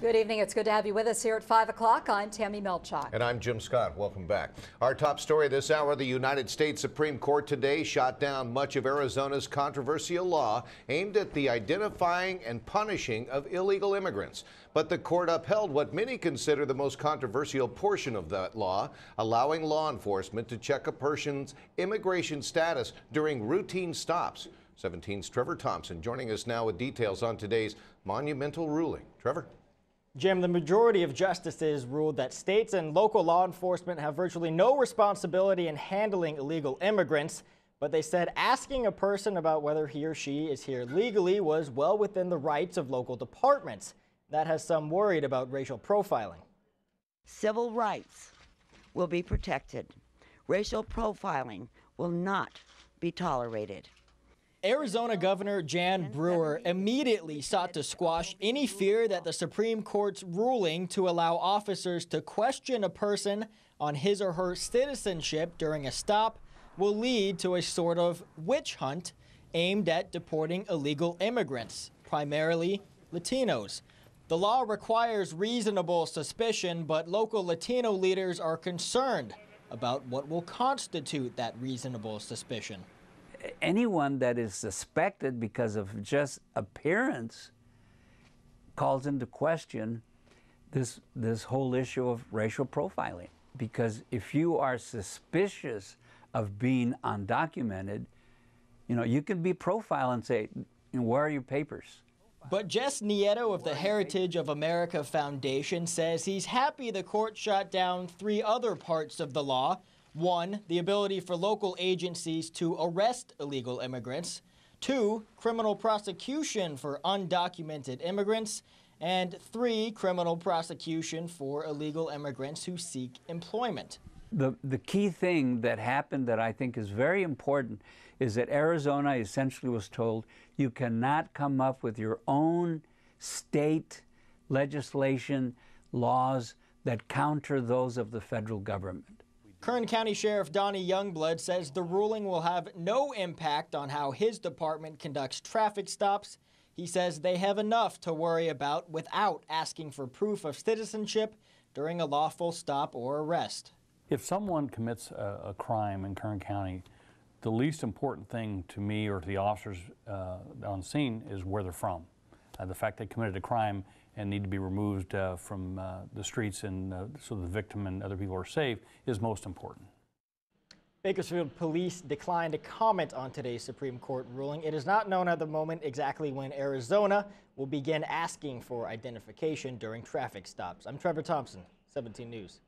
Good evening. It's good to have you with us here at 5 o'clock. I'm Tammy Melchak. And I'm Jim Scott. Welcome back. Our top story this hour, the United States Supreme Court today shot down much of Arizona's controversial law aimed at the identifying and punishing of illegal immigrants. But the court upheld what many consider the most controversial portion of that law, allowing law enforcement to check a person's immigration status during routine stops. 17's Trevor Thompson joining us now with details on today's monumental ruling. Trevor? Jim, the majority of justices ruled that states and local law enforcement have virtually no responsibility in handling illegal immigrants, but they said asking a person about whether he or she is here legally was well within the rights of local departments. That has some worried about racial profiling. Civil rights will be protected. Racial profiling will not be tolerated. Arizona Governor Jan Brewer immediately sought to squash any fear that the Supreme Court's ruling to allow officers to question a person on his or her citizenship during a stop will lead to a sort of witch hunt aimed at deporting illegal immigrants, primarily Latinos. The law requires reasonable suspicion, but local Latino leaders are concerned about what will constitute that reasonable suspicion. Anyone that is suspected because of just appearance calls into question this whole issue of racial profiling. Because if you are suspicious of being undocumented, you can be profiled and say, where are your papers? But Jess Nieto of the Heritage of America Foundation says he's happy the court shot down 3 other parts of the law. 1, the ability for local agencies to arrest illegal immigrants. 2, criminal prosecution for undocumented immigrants. And 3, criminal prosecution for illegal immigrants who seek employment. The key thing that happened that I think is very important is that Arizona essentially was told you cannot come up with your own state legislation, laws that counter those of the federal government. Kern County Sheriff Donnie Youngblood says the ruling will have no impact on how his department conducts traffic stops. He says they have enough to worry about without asking for proof of citizenship during a lawful stop or arrest. If someone commits a crime in Kern County, the least important thing to me or to the officers on scene is where they're from. The fact they committed a crime and need to be removed from the streets and so the victim and other people are safe is most important. Bakersfield police declined to comment on today's Supreme Court ruling. It is not known at the moment exactly when Arizona will begin asking for identification during traffic stops. I'm Trevor Thompson, 17 News.